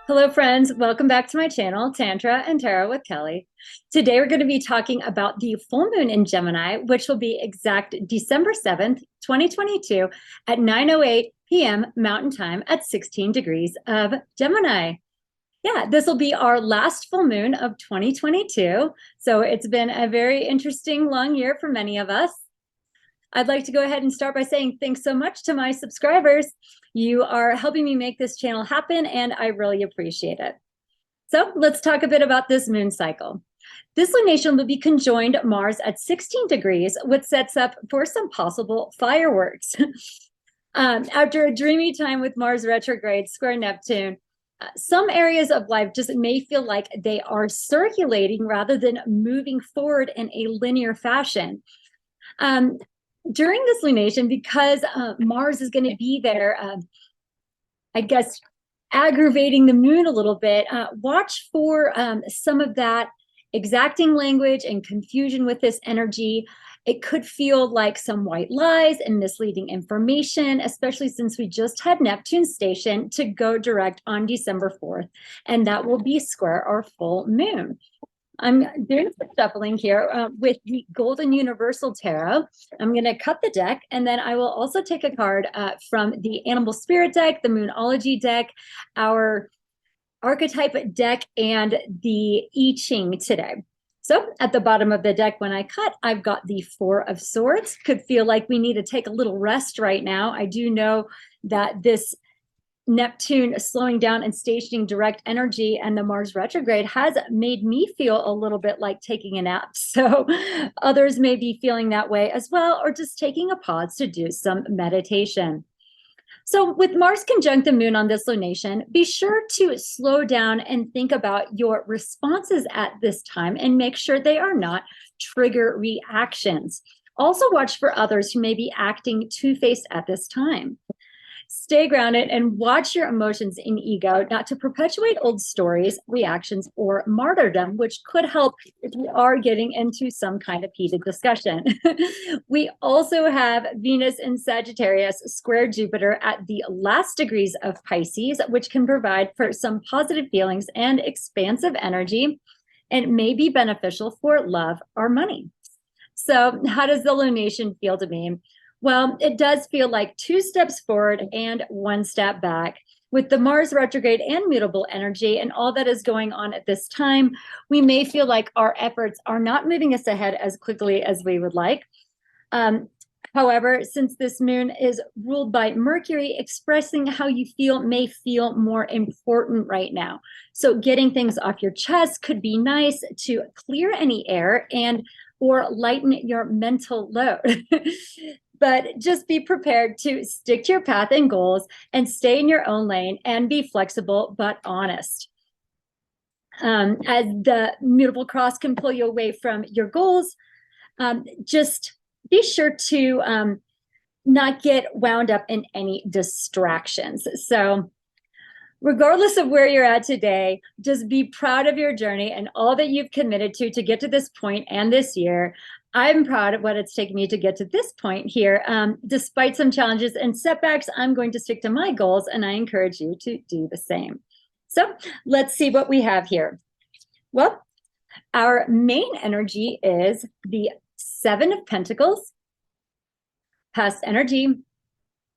Hello, friends. Welcome back to my channel, Tantra and Tarot with Kelly. Today, we're going to be talking about the full moon in Gemini, which will be exact December 7th, 2022 at 9:08 p.m. Mountain Time at 16 degrees of Gemini. Yeah, this will be our last full moon of 2022. So it's been a very interesting long year for many of us. I'd like to go ahead and start by saying thanks so much to my subscribers. You are helping me make this channel happen, and I really appreciate it. So let's talk a bit about this moon cycle. This lunation will be conjoined Mars at 16 degrees, which sets up for some possible fireworks. After a dreamy time with Mars retrograde square Neptune, some areas of life just may feel like they are circulating rather than moving forward in a linear fashion. During this lunation, because Mars is going to be there, I guess, aggravating the moon a little bit, watch for some of that exacting language and confusion with this energy. It could feel like some white lies and misleading information, especially since we just had Neptune station to go direct on December 4th, and that will be square our full moon. I'm doing some shuffling here with the Golden Universal Tarot. I'm going to cut the deck, and then I will also take a card from the Animal Spirit deck, the Moonology deck, our Archetype deck, and the I Ching today. So at the bottom of the deck, when I cut, I've got the Four of Swords. Could feel like we need to take a little rest right now. I do know that this Neptune slowing down and stationing direct energy and the Mars retrograde has made me feel a little bit like taking a nap. So others may be feeling that way as well, or just taking a pause to do some meditation. So with Mars conjunct the moon on this lunation, be sure to slow down and think about your responses at this time and make sure they are not trigger reactions. Also watch for others who may be acting two-faced at this time. Stay grounded and watch your emotions in ego, not to perpetuate old stories, reactions, or martyrdom, which could help if we are getting into some kind of heated discussion. We also have Venus in Sagittarius square Jupiter at the last degrees of Pisces, which can provide for some positive feelings and expansive energy, and may be beneficial for love or money. So how does the lunation feel to me? Well, it does feel like two steps forward and one step back. With the Mars retrograde and mutable energy and all that is going on at this time, we may feel like our efforts are not moving us ahead as quickly as we would like. However, since this moon is ruled by Mercury, expressing how you feel may feel more important right now. So getting things off your chest could be nice to clear any air and or lighten your mental load. But just be prepared to stick to your path and goals and stay in your own lane and be flexible but honest. As the mutable cross can pull you away from your goals, just be sure to not get wound up in any distractions. So regardless of where you're at today, just be proud of your journey and all that you've committed to get to this point and this year. I'm proud of what it's taken me to get to this point here. Despite some challenges and setbacks, I'm going to stick to my goals, and I encourage you to do the same. So let's see what we have here. Well, our main energy is the Seven of Pentacles, past energy,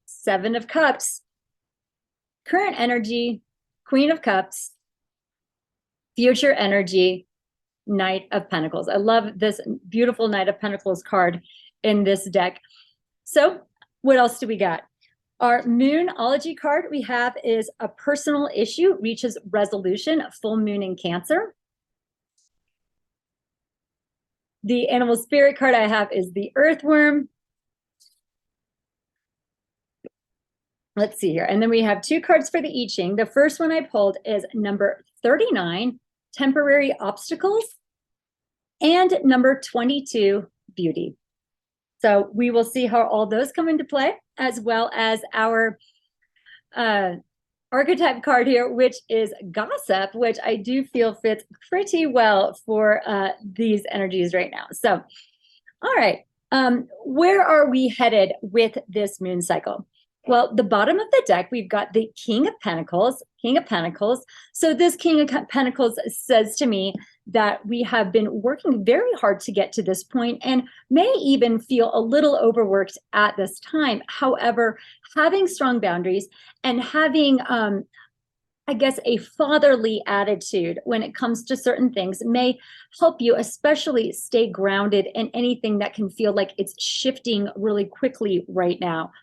Seven of Cups, current energy, Queen of Cups, future energy, Knight of Pentacles. I love this beautiful Knight of Pentacles card in this deck. So what else do we got? Our Moonology card we have is a personal issue reaches resolution, full moon in Cancer. The Animal Spirit card I have is the Earthworm. Let's see here. And then we have two cards for the I Ching. The first one I pulled is number 39, Temporary Obstacles, and number 22, Beauty. So we will see how all those come into play, as well as our archetype card here, which is Gossip, which I do feel fits pretty well for these energies right now. So, all right, where are we headed with this moon cycle? Well, the bottom of the deck, we've got the King of Pentacles, King of Pentacles. So this King of Pentacles says to me that we have been working very hard to get to this point and may even feel a little overworked at this time. However, having strong boundaries and having, I guess, a fatherly attitude when it comes to certain things may help you, especially stay grounded in anything that can feel like it's shifting really quickly right now.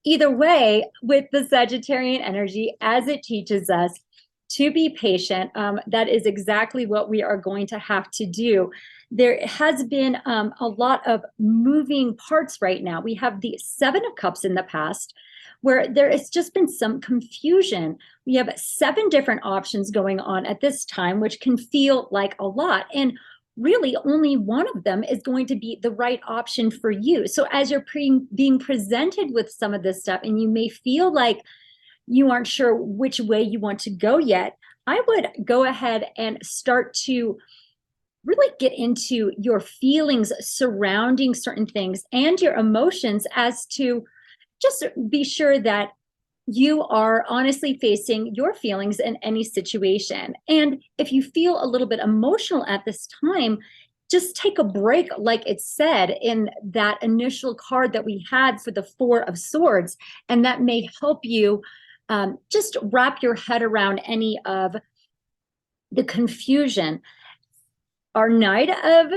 Either way, with the Sagittarian energy, as it teaches us to be patient, that is exactly what we are going to have to do. There has been a lot of moving parts right now. We have the Seven of Cups in the past, where there has just been some confusion. We have 7 different options going on at this time, which can feel like a lot. And really only one of them is going to be the right option for you. So as you're being presented with some of this stuff and you may feel like you aren't sure which way you want to go yet, I would go ahead and start to really get into your feelings surrounding certain things and your emotions, as to just be sure that you are honestly facing your feelings in any situation. And if you feel a little bit emotional at this time, just take a break, like it said in that initial card that we had for the Four of Swords, and that may help you just wrap your head around any of the confusion. Our Knight of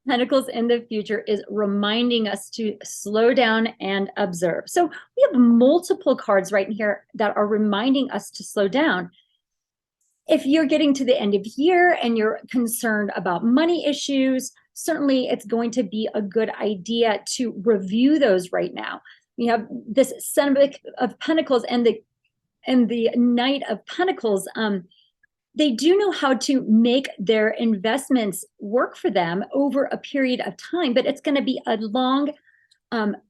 Pentacles in the future is reminding us to slow down and observe. So we have multiple cards right here that are reminding us to slow down. If you're getting to the end of year and you're concerned about money issues, certainly it's going to be a good idea to review those right now. We have this Seven of Pentacles and the Knight of Pentacles. They do know how to make their investments work for them over a period of time, but it's going to be a long,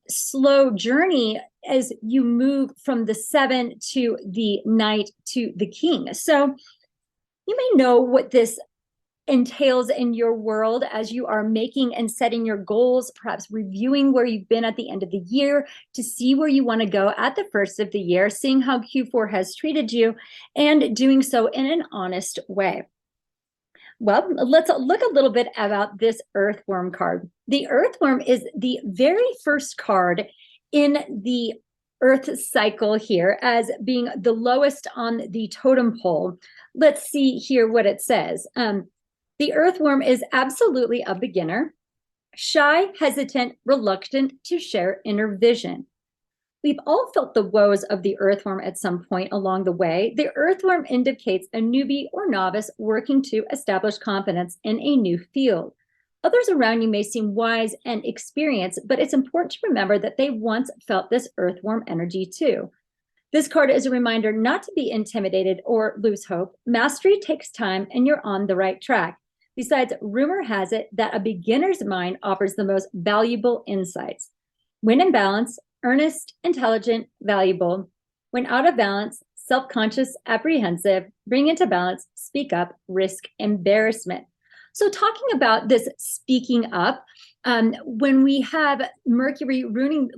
slow journey as you move from the 7 to the Knight to the King. So you may know what this entails in your world as you are making and setting your goals, perhaps reviewing where you've been at the end of the year to see where you want to go at the first of the year, seeing how Q4 has treated you, and doing so in an honest way. Well, let's look a little bit about this Earthworm card. The Earthworm is the very first card in the Earth cycle here, as being the lowest on the totem pole. Let's see here what it says. The Earthworm is absolutely a beginner, shy, hesitant, reluctant to share inner vision. We've all felt the woes of the Earthworm at some point along the way. The Earthworm indicates a newbie or novice working to establish competence in a new field. Others around you may seem wise and experienced, but it's important to remember that they once felt this Earthworm energy too. This card is a reminder not to be intimidated or lose hope. Mastery takes time and you're on the right track. Besides, rumor has it that a beginner's mind offers the most valuable insights. When in balance, earnest, intelligent, valuable. When out of balance, self-conscious, apprehensive. Bring into balance, speak up, risk embarrassment. So talking about this speaking up, when we have Mercury ruling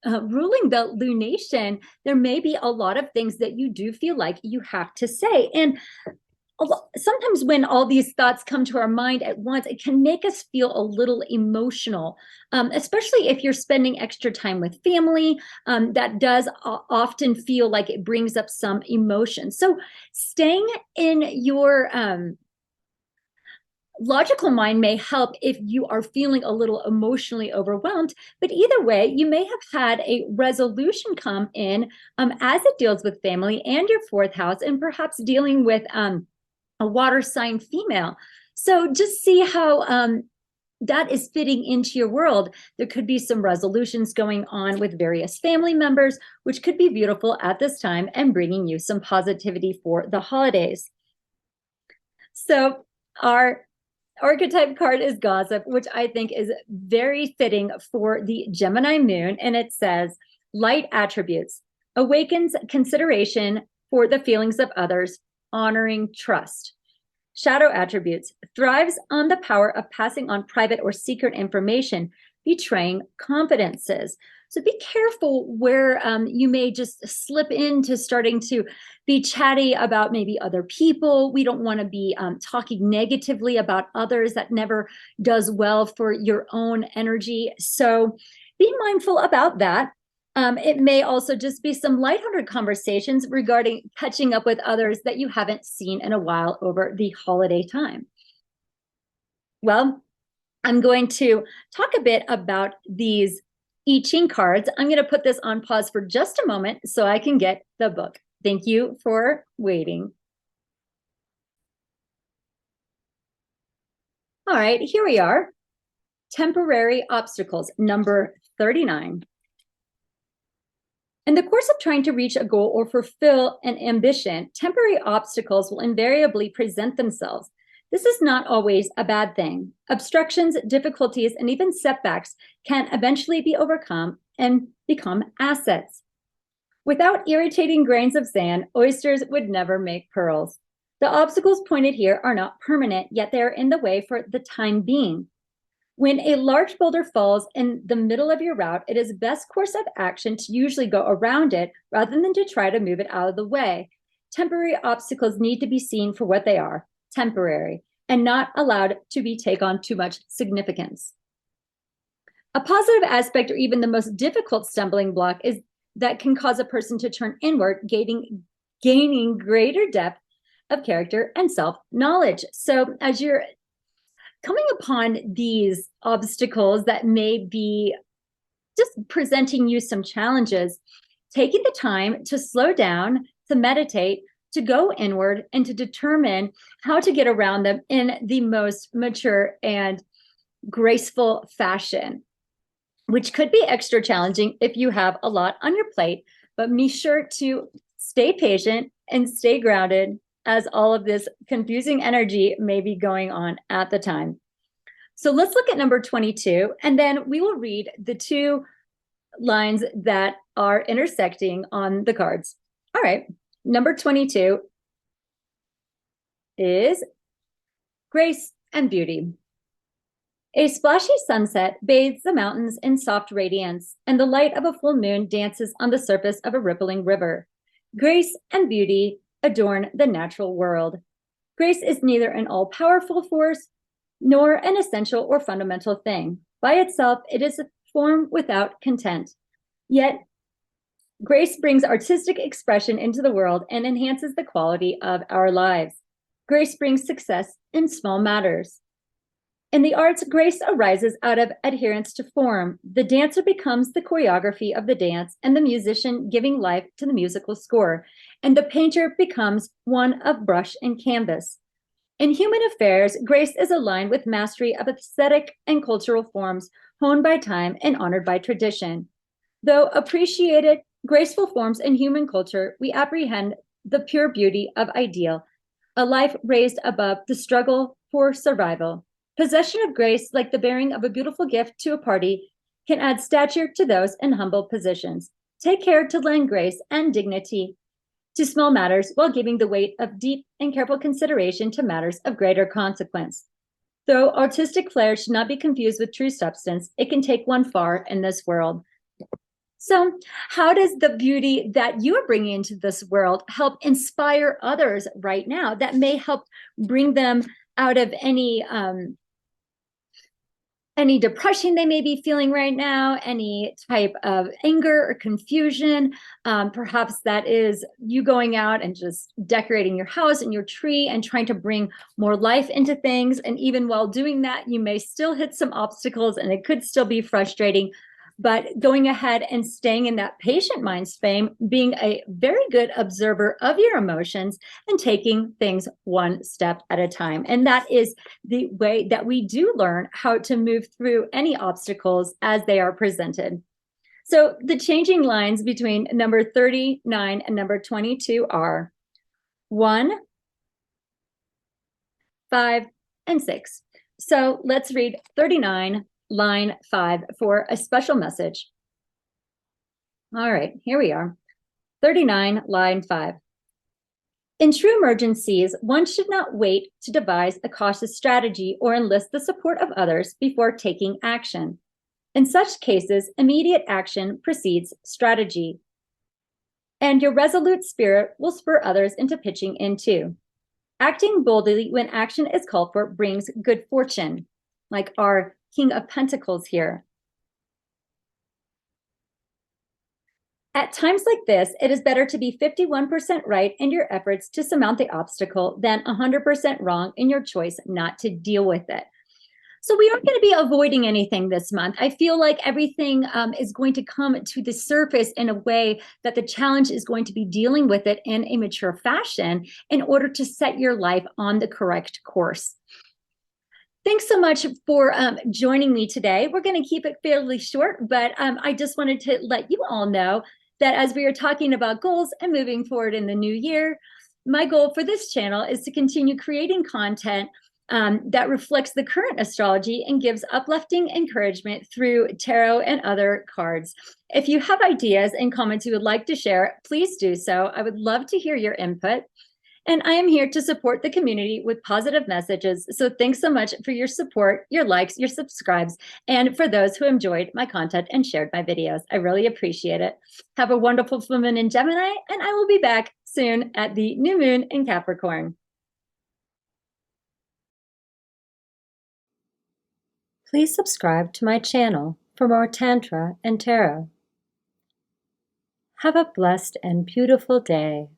the lunation, there may be a lot of things that you do feel like you have to say. And sometimes when all these thoughts come to our mind at once, it can make us feel a little emotional, especially if you're spending extra time with family. That does often feel like it brings up some emotion. So staying in your logical mind may help if you are feeling a little emotionally overwhelmed, but either way, you may have had a resolution come in as it deals with family and your 4th house, and perhaps dealing with a water sign female. So just see how that is fitting into your world. There could be some resolutions going on with various family members, which could be beautiful at this time and bringing you some positivity for the holidays. So our archetype card is Gossip, which I think is very fitting for the Gemini moon. And it says, light attributes, awakens consideration for the feelings of others, honoring trust. Shadow attributes, thrives on the power of passing on private or secret information, betraying confidences. So be careful where you may just slip into starting to be chatty about maybe other people. We don't want to be talking negatively about others. That never does well for your own energy. So be mindful about that. It may also just be some lighthearted conversations regarding catching up with others that you haven't seen in a while over the holiday time. Well, I'm going to talk a bit about these I Ching cards. I'm going to put this on pause for just a moment so I can get the book. Thank you for waiting. All right, here we are. Temporary obstacles, number 39. In the course of trying to reach a goal or fulfill an ambition, temporary obstacles will invariably present themselves. This is not always a bad thing. Obstructions, difficulties, and even setbacks can eventually be overcome and become assets. Without irritating grains of sand, oysters would never make pearls. The obstacles pointed here are not permanent, yet they are in the way for the time being. When a large boulder falls in the middle of your route, it is best course of action to usually go around it rather than to try to move it out of the way. Temporary obstacles need to be seen for what they are, temporary, and not allowed to be take on too much significance. A positive aspect or even the most difficult stumbling block is that can cause a person to turn inward, gaining greater depth of character and self-knowledge. So as you're coming upon these obstacles that may be just presenting you some challenges, taking the time to slow down, to meditate, to go inward, and to determine how to get around them in the most mature and graceful fashion, which could be extra challenging if you have a lot on your plate, but be sure to stay patient and stay grounded as all of this confusing energy may be going on at the time. So let's look at number 22, and then we will read the two lines that are intersecting on the cards. All right, number 22 is grace and beauty. A splashy sunset bathes the mountains in soft radiance, and the light of a full moon dances on the surface of a rippling river. Grace and beauty adorn the natural world. Grace is neither an all-powerful force nor an essential or fundamental thing. By itself, it is a form without content. Yet, grace brings artistic expression into the world and enhances the quality of our lives. Grace brings success in small matters. In the arts, grace arises out of adherence to form. The dancer becomes the choreography of the dance, and the musician giving life to the musical score, and the painter becomes one of brush and canvas. In human affairs, grace is aligned with mastery of aesthetic and cultural forms, honed by time and honored by tradition. Though appreciated graceful forms in human culture, we apprehend the pure beauty of ideal, a life raised above the struggle for survival. Possession of grace, like the bearing of a beautiful gift to a party, can add stature to those in humble positions. Take care to lend grace and dignity to small matters while giving the weight of deep and careful consideration to matters of greater consequence. Though artistic flair should not be confused with true substance, it can take one far in this world. So how does the beauty that you are bringing into this world help inspire others right now that may help bring them out of any depression they may be feeling right now, any type of anger or confusion? Perhaps that is you going out and just decorating your house and your tree and trying to bring more life into things. And even while doing that, you may still hit some obstacles and it could still be frustrating. But going ahead and staying in that patient mind frame, being a very good observer of your emotions and taking things one step at a time. And that is the way that we do learn how to move through any obstacles as they are presented. So the changing lines between number 39 and number 22 are 1, 5, and 6. So let's read 39. Line 5 for a special message. All right, here we are. 39, line 5. In true emergencies, one should not wait to devise a cautious strategy or enlist the support of others before taking action. In such cases, immediate action precedes strategy. And your resolute spirit will spur others into pitching in too. Acting boldly when action is called for brings good fortune, like our King of Pentacles here. At times like this, it is better to be 51% right in your efforts to surmount the obstacle than 100% wrong in your choice not to deal with it. So we aren't going to be avoiding anything this month. I feel like everything is going to come to the surface in a way that the challenge is going to be dealing with it in a mature fashion in order to set your life on the correct course. Thanks so much for joining me today. We're going to keep it fairly short, but I just wanted to let you all know that as we are talking about goals and moving forward in the new year, my goal for this channel is to continue creating content that reflects the current astrology and gives uplifting encouragement through tarot and other cards. If you have ideas and comments you would like to share, please do so. I would love to hear your input. And I am here to support the community with positive messages. So thanks so much for your support, your likes, your subscribes, and for those who enjoyed my content and shared my videos. I really appreciate it. Have a wonderful full moon in Gemini, and I will be back soon at the new moon in Capricorn. Please subscribe to my channel for more Tantra and Tarot. Have a blessed and beautiful day.